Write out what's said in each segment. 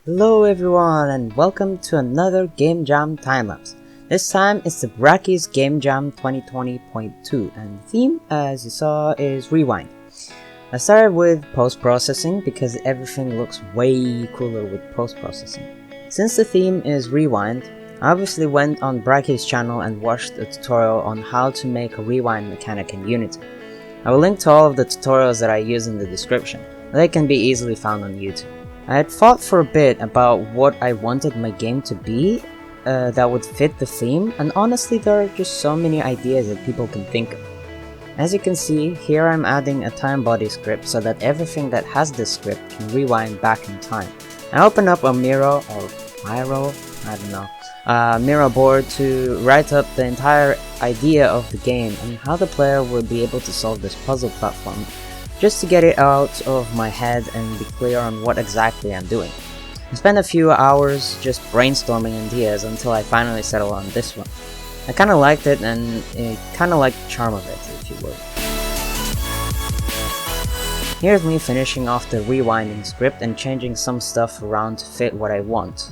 Hello everyone and welcome to another Game Jam Timelapse. This time it's the Brackeys Game Jam 2020.2 and the theme, as you saw, is Rewind. I started with post-processing because everything looks way cooler with post-processing. Since the theme is Rewind, I obviously went on Brackeys' channel and watched a tutorial on how to make a rewind mechanic in Unity. I will link to all of the tutorials that I use in the description. They can be easily found on YouTube. I had thought for a bit about what I wanted my game to be that would fit the theme, and honestly there are just so many ideas that people can think of. As you can see, here I'm adding a time body script so that everything that has this script can rewind back in time. I open up a Miro board to write up the entire idea of the game and how the player will be able to solve this puzzle platform, just to get it out of my head and be clear on what exactly I'm doing. I spent a few hours just brainstorming ideas until I finally settled on this one. I kinda liked it, and it kinda liked the charm of it, if you would. Here's me finishing off the rewinding script and changing some stuff around to fit what I want.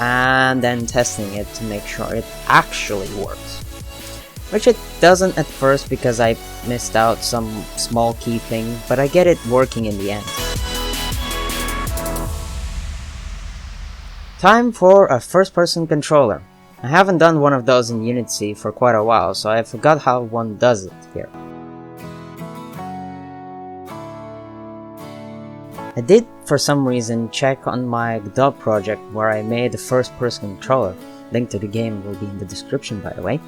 And then testing it to make sure it actually works. Which it doesn't at first because I missed out some small key thing, but I get it working in the end. Time for a first-person controller. I haven't done one of those in Unity for quite a while, so I forgot how one does it here. I did, for some reason, check on my dub project where I made a first-person controller. Link to the game will be in the description, by the way.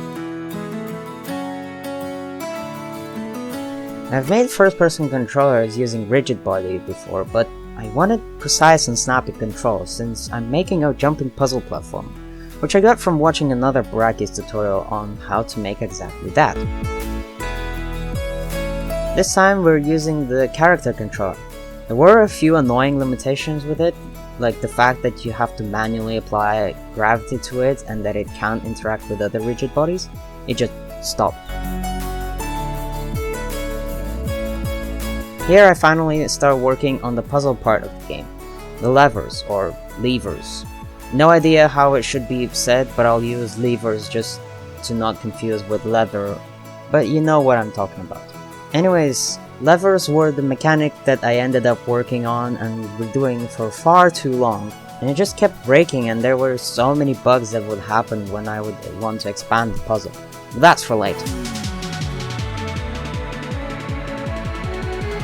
I've made first-person controllers using rigid body before, but I wanted precise and snappy controls since I'm making a jumping puzzle platform, which I got from watching another Brackeys tutorial on how to make exactly that. This time we're using the character controller. There were a few annoying limitations with it, like the fact that you have to manually apply gravity to it and that it can't interact with other rigid bodies. It just stopped. Here I finally start working on the puzzle part of the game, the levers or levers. No idea how it should be said, but I'll use levers just to not confuse with leather, but you know what I'm talking about. Anyways, levers were the mechanic that I ended up working on and redoing for far too long, and it just kept breaking, and there were so many bugs that would happen when I would want to expand the puzzle. But that's for later.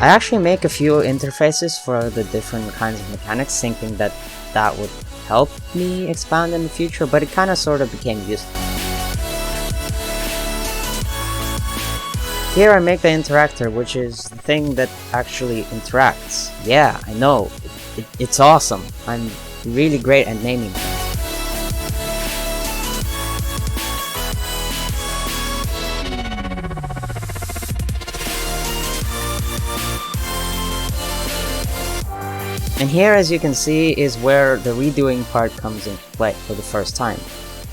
I actually make a few interfaces for the different kinds of mechanics, thinking that that would help me expand in the future, but it kinda sorta became useless. Here I make the interactor, which is the thing that actually interacts. Yeah, I know, it's awesome. I'm really great at naming them. And here, as you can see, is where the redoing part comes into play for the first time.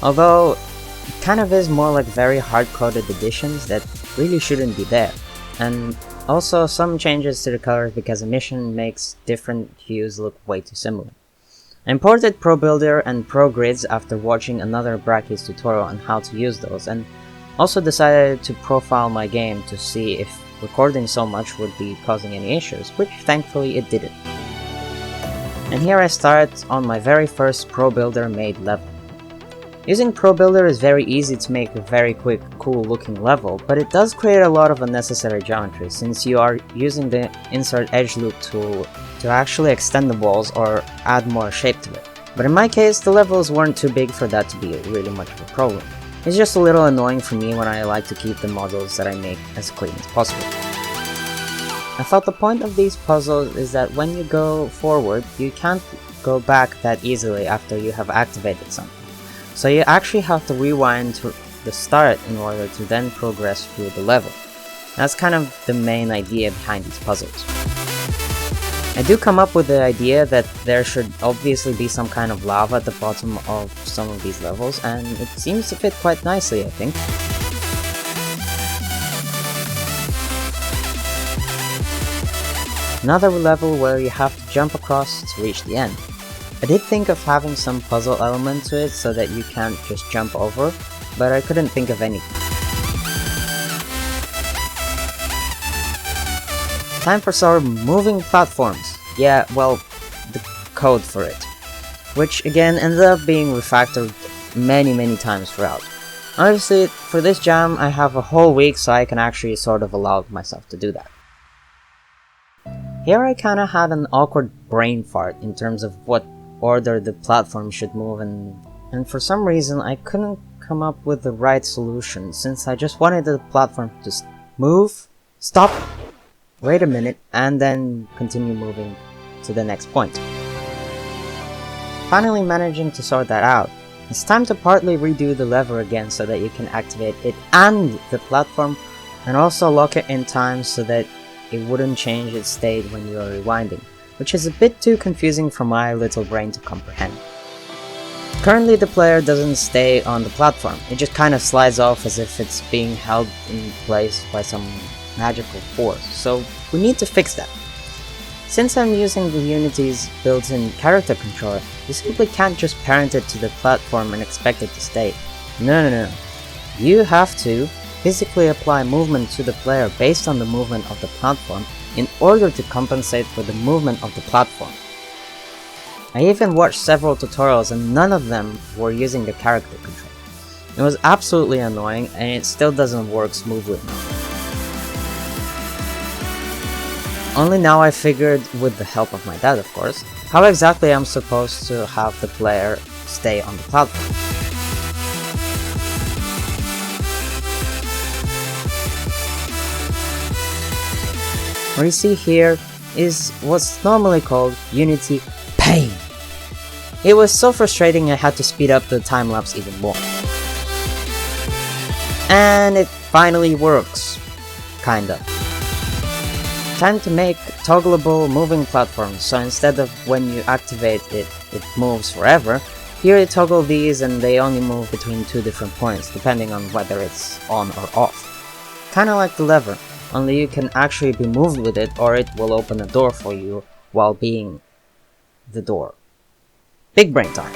Although it kind of is more like very hard-coded additions that really shouldn't be there. And also some changes to the colors because emission makes different hues look way too similar. I imported ProBuilder and ProGrids after watching another Brackeys tutorial on how to use those, and also decided to profile my game to see if recording so much would be causing any issues, which thankfully it didn't. And here I start on my very first ProBuilder made level. Using ProBuilder is very easy to make a very quick, cool looking level, but it does create a lot of unnecessary geometry since you are using the Insert Edge Loop tool to actually extend the walls or add more shape to it. But in my case, the levels weren't too big for that to be really much of a problem. It's just a little annoying for me when I like to keep the models that I make as clean as possible. I thought the point of these puzzles is that when you go forward, you can't go back that easily after you have activated something. So you actually have to rewind to the start in order to then progress through the level. That's kind of the main idea behind these puzzles. I do come up with the idea that there should obviously be some kind of lava at the bottom of some of these levels, and it seems to fit quite nicely, I think. another level where you have to jump across to reach the end. I did think of having some puzzle element to it so that you can't just jump over, but I couldn't think of any. Time for some moving platforms. Yeah, well, the code for it. Which again ended up being refactored many times throughout. Obviously, for this jam I have a whole week, so I can actually sort of allow myself to do that. Here I kinda had an awkward brain fart in terms of what order the platform should move, and for some reason I couldn't come up with the right solution, since I just wanted the platform to move, stop, wait a minute, and then continue moving to the next point. Finally managing to sort that out, it's time to partly redo the lever again so that you can activate it and the platform, and also lock it in time so that it wouldn't change its state when you are rewinding, which is a bit too confusing for my little brain to comprehend. Currently the player doesn't stay on the platform, it just kind of slides off as if it's being held in place by some magical force, so we need to fix that. Since I'm using the Unity's built-in character controller, you simply can't just parent it to the platform and expect it to stay. No. You have to physically apply movement to the player based on the movement of the platform in order to compensate for the movement of the platform. I even watched several tutorials and none of them were using the character control. It was absolutely annoying and it still doesn't work smoothly. Only now I figured, with the help of my dad of course, how exactly I'm supposed to have the player stay on the platform. What you see here is what's normally called Unity pain. It was so frustrating I had to speed up the time-lapse even more. And it finally works. Kinda. Time to make toggleable moving platforms, so instead of when you activate it, it moves forever, here you toggle these and they only move between two different points, depending on whether it's on or off. Kinda like the lever, only you can actually be moved with it or it will open a door for you while being the door. Big brain time!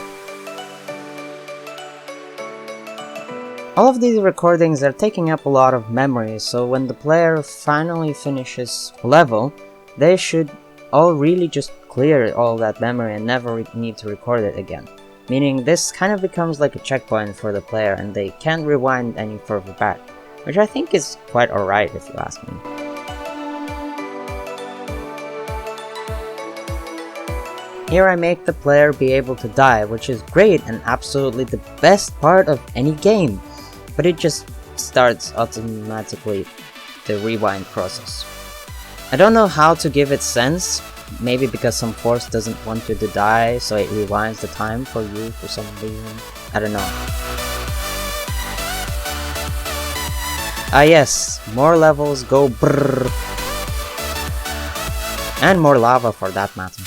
All of these recordings are taking up a lot of memory, so when the player finally finishes a level, they should all really just clear all that memory and never need to record it again. Meaning this kind of becomes like a checkpoint for the player and they can't rewind any further back, which I think is quite alright if you ask me. Here I make the player be able to die, which is great and absolutely the best part of any game. But it just starts automatically the rewind process. I don't know how to give it sense, maybe because some force doesn't want you to die, so it rewinds the time for you for some reason. I don't know. Ah yes, more levels go brrrr. And more lava for that matter.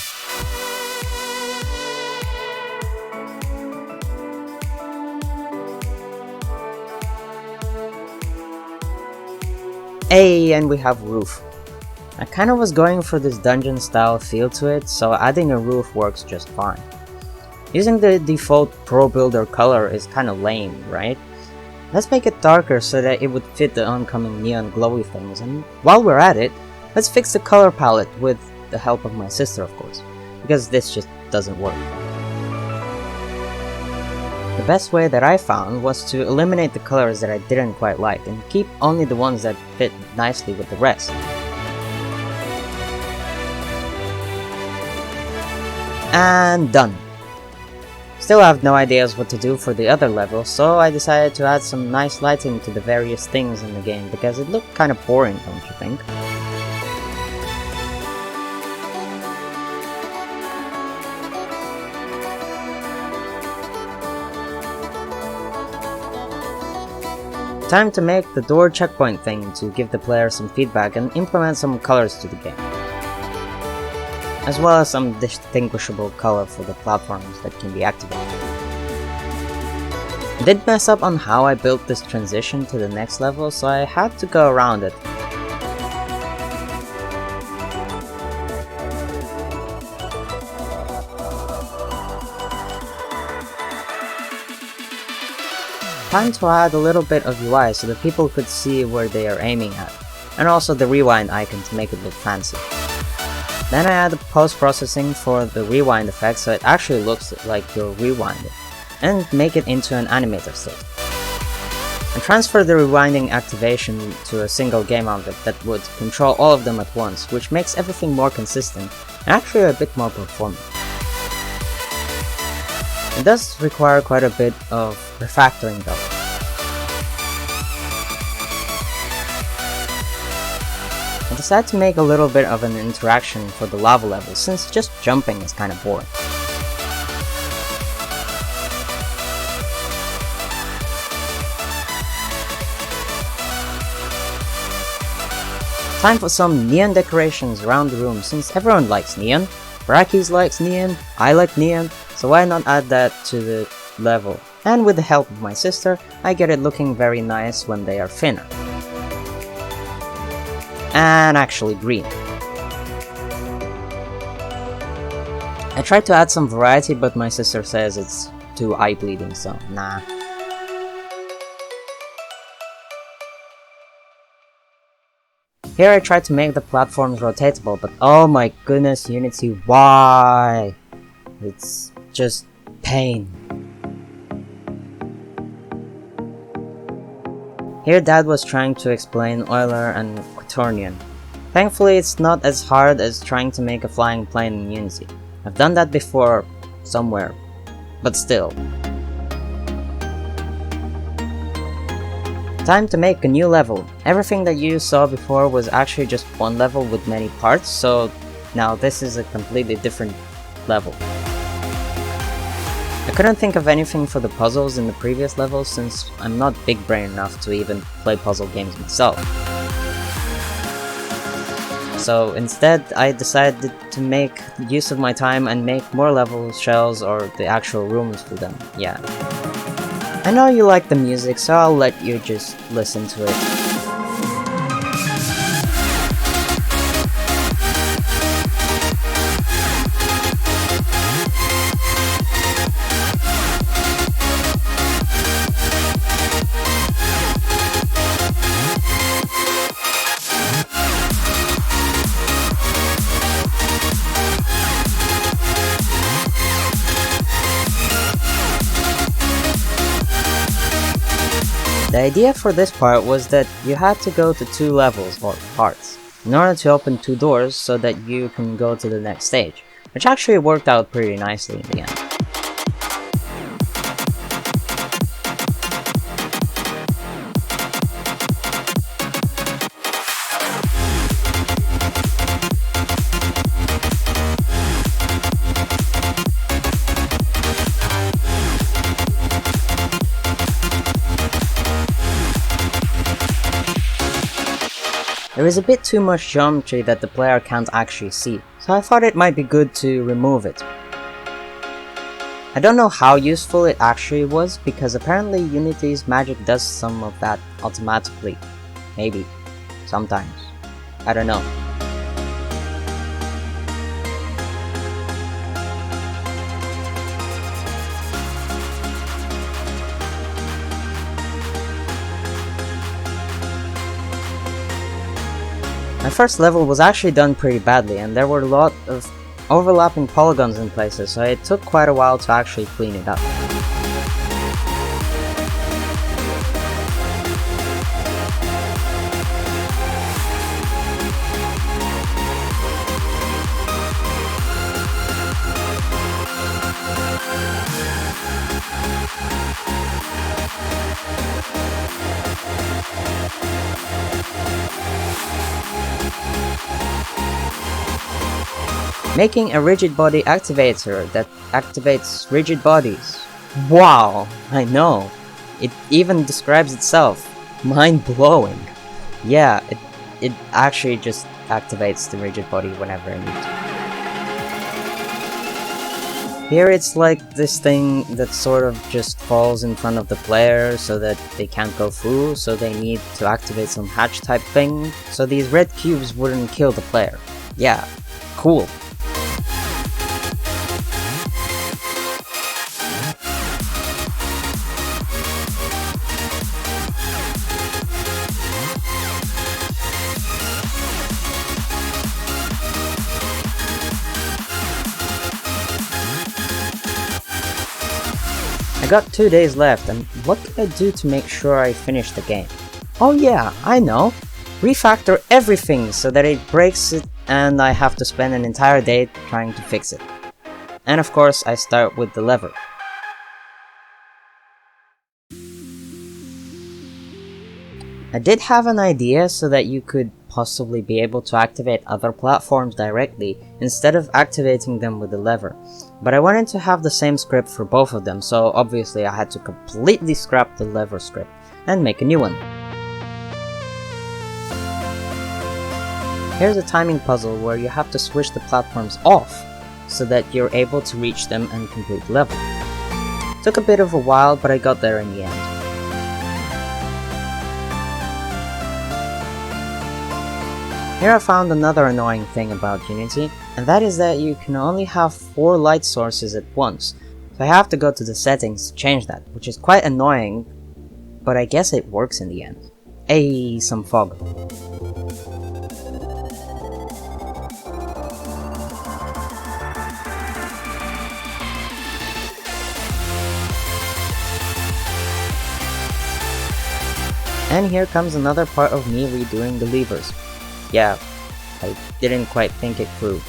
Hey, and we have roof. I kinda was going for this dungeon style feel to it, so adding a roof works just fine. Using the default Pro Builder color is kinda lame, right? Let's make it darker so that it would fit the oncoming neon glowy things, and while we're at it, let's fix the color palette with the help of my sister of course, because this just doesn't work. The best way that I found was to eliminate the colors that I didn't quite like and keep only the ones that fit nicely with the rest. And done! Still have no ideas what to do for the other levels, so I decided to add some nice lighting to the various things in the game because it looked kinda boring, don't you think? Time to make the door checkpoint thing to give the player some feedback and implement some colors to the game. As well as some distinguishable color for the platforms that can be activated. I did mess up on how I built this transition to the next level, so I had to go around it. time to add a little bit of UI so that people could see where they are aiming at, and also the rewind icon to make it look fancy. Then I added post-processing for the rewind effect so it actually looks like you're rewinding, and make it into an animator state. And transfer the rewinding activation to a single game object that would control all of them at once, which makes everything more consistent and actually a bit more performant. It does require quite a bit of refactoring though. I decided to make a little bit of an interaction for the lava level since just jumping is kinda boring. Time for some neon decorations around the room since everyone likes neon, Brackeys likes neon, I like neon, so why not add that to the level? And with the help of my sister, I get it looking very nice when they are thinner. And actually green. I tried to add some variety but my sister says it's too eye bleeding, so nah. Here I tried to make the platforms rotatable, but oh my goodness, Unity, why? It's just pain. Here Dad was trying to explain Euler and Quaternion. Thankfully it's not as hard as trying to make a flying plane in Unity. I've done that before, somewhere, but still. Time to make a new level. Everything that you saw before was actually just one level with many parts, so now this is a completely different level. I couldn't think of anything for the puzzles in the previous levels since I'm not big brain enough to even play puzzle games myself. So instead I decided to make use of my time and make more levels, shells, or the actual rooms for them, yeah. I know you like the music, so I'll let you just listen to it. The idea for this part was that you had to go to 2 levels, or parts, in order to open 2 doors so that you can go to the next stage, which actually worked out pretty nicely in the end. There is a bit too much geometry that the player can't actually see, so I thought it might be good to remove it. I don't know how useful it actually was, because apparently Unity's magic does some of that automatically. Maybe. Sometimes. I don't know. My first level was actually done pretty badly, and there were a lot of overlapping polygons in places, so it took quite a while to actually clean it up. Making a rigid body activator that activates rigid bodies. Wow, I know. It even describes itself. Mind-blowing. Yeah, it actually just activates the rigid body whenever I need to. Here it's like this thing that sort of just falls in front of the player so that they can't go through, so they need to activate some hatch type thing, so these red cubes wouldn't kill the player. Yeah, cool. I got 2 days left, and what can I do to make sure I finish the game? Oh yeah, I know! Refactor everything so that it breaks it and I have to spend an entire day trying to fix it. And of course, I start with the lever. I did have an idea so that you could possibly be able to activate other platforms directly instead of activating them with the lever, but I wanted to have the same script for both of them, so obviously I had to completely scrap the lever script and make a new one. Here's a timing puzzle where you have to switch the platforms off so that you're able to reach them and complete the level. Took a bit of a while, but I got there in the end. Here I found another annoying thing about Unity, and that is that you can only have 4 light sources at once, so I have to go to the settings to change that, which is quite annoying, but I guess it works in the end. Ayy, some fog. And here comes another part of me redoing the levers. Yeah, I didn't quite think it through.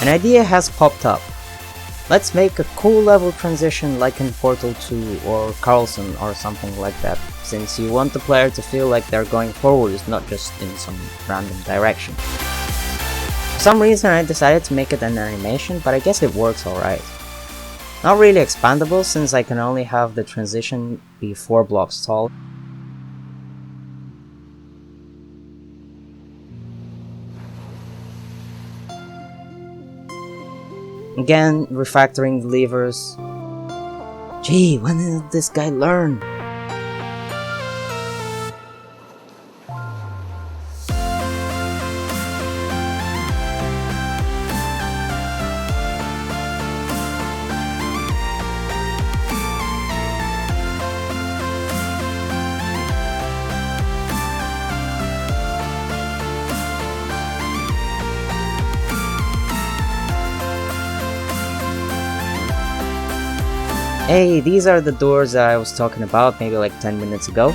An idea has popped up. Let's make a cool level transition like in Portal 2 or Carlson or something like that, since you want the player to feel like they're going forwards, not just in some random direction. For some reason I decided to make it an animation, but I guess it works alright. Not really expandable since I can only have the transition be 4 blocks tall. Again, refactoring the levers. Gee, when did this guy learn? Hey, these are the doors that I was talking about maybe like 10 minutes ago.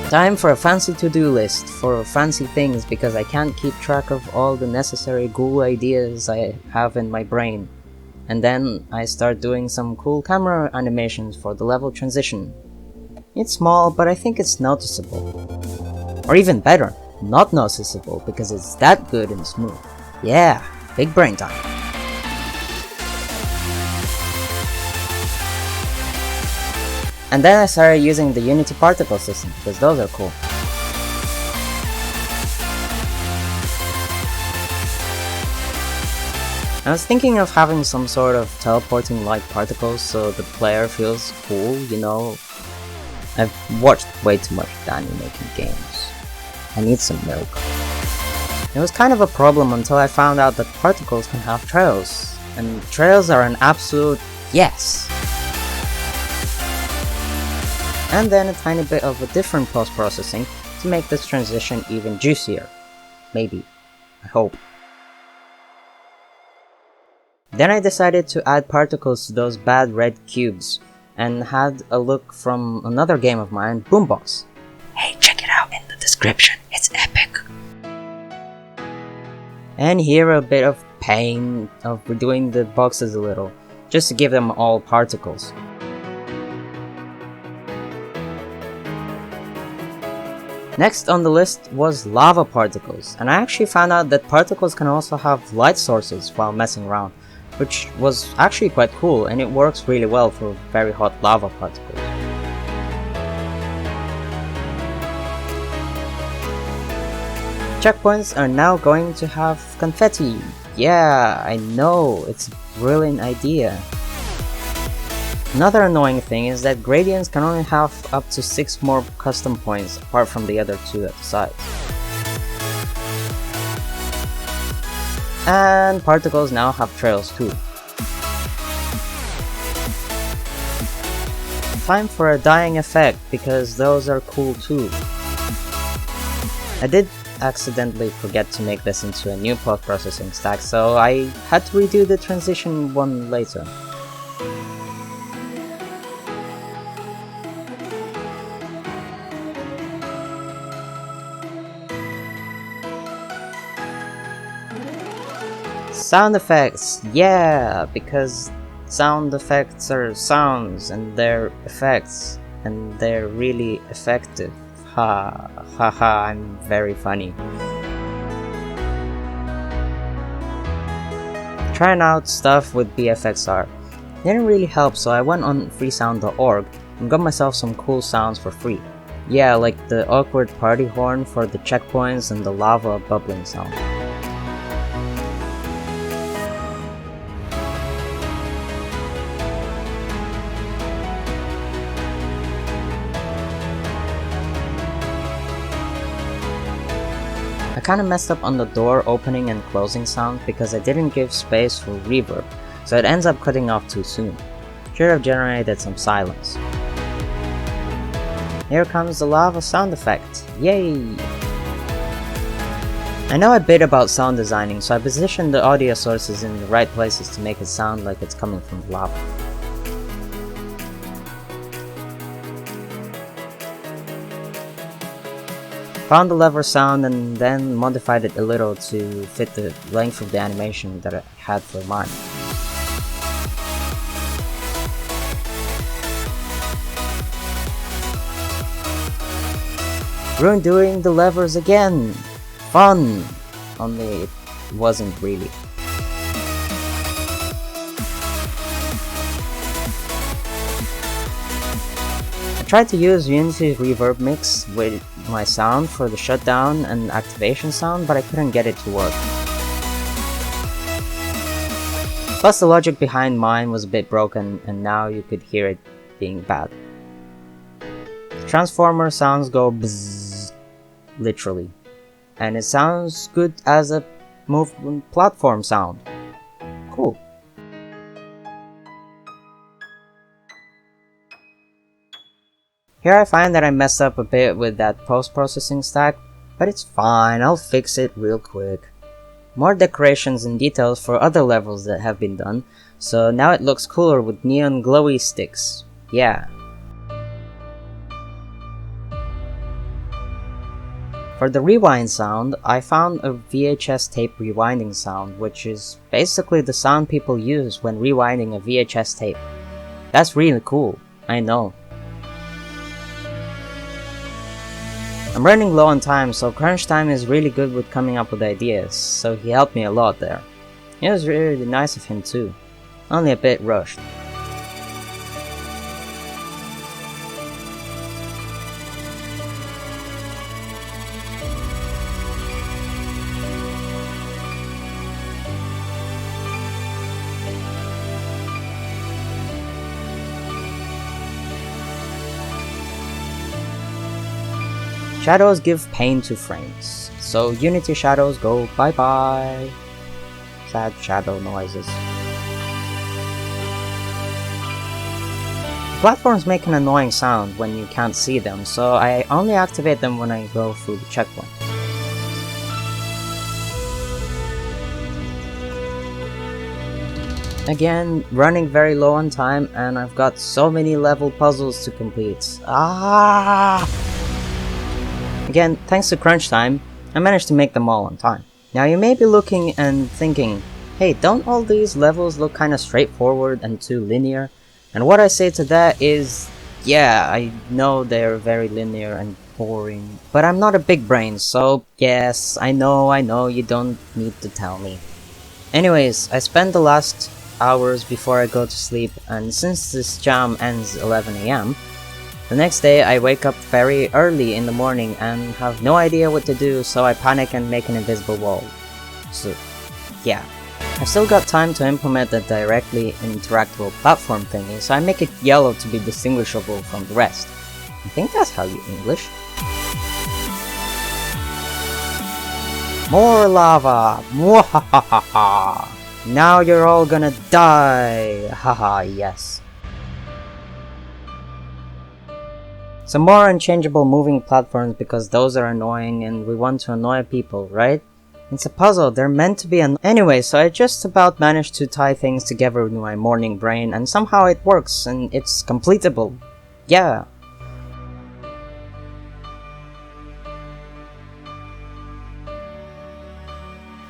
Time for a fancy to-do list for fancy things because I can't keep track of all the necessary cool ideas I have in my brain. And then I start doing some cool camera animations for the level transition. It's small, but I think it's noticeable. Or even better, not noticeable because it's that good and smooth. Yeah, big brain time. And then I started using the Unity particle system because those are cool. I was thinking of having some sort of teleporting light particles so the player feels cool, you know. I've watched way too much Danny making games. I need some milk. It was kind of a problem until I found out that particles can have trails, and trails are an absolute yes! And then a tiny bit of a different post-processing to make this transition even juicier. Maybe. I hope. Then I decided to add particles to those bad red cubes, and had a look from another game of mine, Boombox. Hey, check it out in the description, it's epic! And here a bit of pain of redoing the boxes a little, just to give them all particles. Next on the list was lava particles, and I actually found out that particles can also have light sources while messing around, which was actually quite cool, and it works really well for very hot lava particles. Checkpoints are now going to have confetti. Yeah, I know, it's a brilliant idea. Another annoying thing is that gradients can only have up to 6 more custom points apart from the other 2 at the sides. And particles now have trails too. time for a dying effect because those are cool too. I did accidentally forget to make this into a new post-processing stack, so I had to redo the transition one later. Sound effects! Yeah! Because sound effects are sounds and they're effects and they're really effective. Ha ha ha, I'm very funny. Trying out stuff with BFXR didn't really help, so I went on freesound.org and got myself some cool sounds for free. Yeah, like the awkward party horn for the checkpoints and the lava bubbling sound. I kinda messed up on the door opening and closing sound because I didn't give space for reverb, so it ends up cutting off too soon. Should have generated some silence. Here comes the lava sound effect. Yay! I know a bit about sound designing, so I positioned the audio sources in the right places to make it sound like it's coming from the lava. Found the lever sound and then modified it a little to fit the length of the animation that I had for mine. Ruined doing the levers again! Fun! Only it wasn't really. I tried to use Unity's reverb mix with my sound for the shutdown and activation sound, but I couldn't get it to work. Plus the logic behind mine was a bit broken and now you could hear it being bad. Transformer sounds go bzzz, literally, and it sounds good as a movement platform sound. Cool. Here I find that I messed up a bit with that post-processing stack, but it's fine, I'll fix it real quick. More decorations and details for other levels that have been done, so now it looks cooler with neon glowy sticks. Yeah. For the rewind sound, I found a VHS tape rewinding sound, which is basically the sound people use when rewinding a VHS tape. That's really cool, I know. I'm running low on time, so crunch time is really good with coming up with ideas, so he helped me a lot there. It was really nice of him too, only a bit rushed. Shadows give pain to frames, so Unity shadows go bye bye. Sad shadow noises. Platforms make an annoying sound when you can't see them, so I only activate them when I go through the checkpoint. Again, running very low on time, and I've got so many level puzzles to complete. Again, thanks to crunch time, I managed to make them all on time. Now you may be looking and thinking, hey, don't all these levels look kinda straightforward and too linear? And what I say to that is, yeah, I know they're very linear and boring, but I'm not a big brain, so yes, I know, you don't need to tell me. Anyways, I spent the last hours before I go to sleep, and since this jam ends 11 AM, the next day I wake up very early in the morning and have no idea what to do, so I panic and make an invisible wall. So, yeah. I've still got time to implement the directly interactable platform thingy, so I make it yellow to be distinguishable from the rest. I think that's how you English. More lava! Mwahahaha! Now you're all gonna die! Haha, yes. Some more unchangeable moving platforms because those are annoying and we want to annoy people, right? It's a puzzle, they're meant to be anyway, so I just about managed to tie things together with my morning brain and somehow it works and it's completable. Yeah.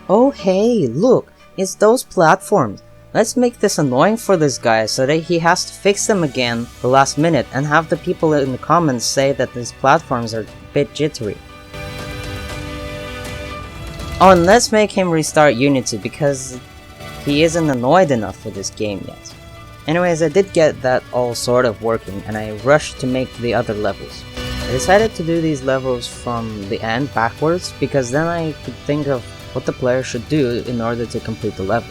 Oh hey, look, it's those platforms. Let's make this annoying for this guy so that he has to fix them again the last minute and have the people in the comments say that these platforms are a bit jittery. Oh, and let's make him restart Unity because he isn't annoyed enough with this game yet. Anyways, I did get that all sort of working and I rushed to make the other levels. I decided to do these levels from the end backwards because then I could think of what the player should do in order to complete the level.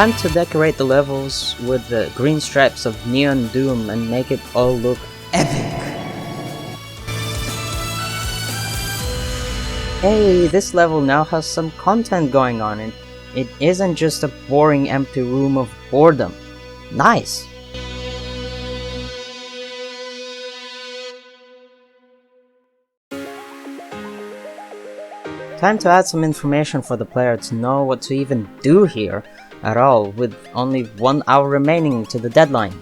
Time to decorate the levels with the green stripes of Neon Doom and make it all look epic. Hey, this level now has some content going on and it isn't just a boring empty room of boredom. Nice! Time to add some information for the player to know what to even do here at all, with only 1 hour remaining to the deadline.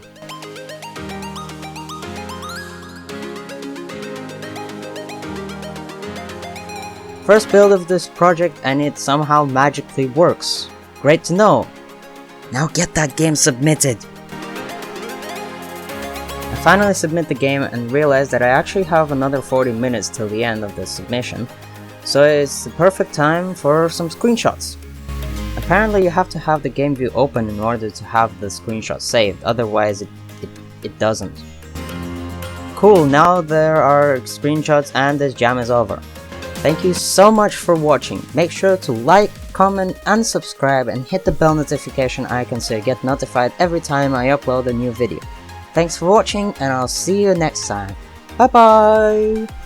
First build of this project and it somehow magically works. Great to know! Now get that game submitted! I finally submit the game and realize that I actually have another 40 minutes till the end of the submission, so it's the perfect time for some screenshots. Apparently you have to have the game view open in order to have the screenshot saved, otherwise it doesn't. Cool, now there are screenshots and this jam is over. Thank you so much for watching. Make sure to like, comment and subscribe and hit the bell notification icon so you get notified every time I upload a new video. Thanks for watching and I'll see you next time. Bye bye!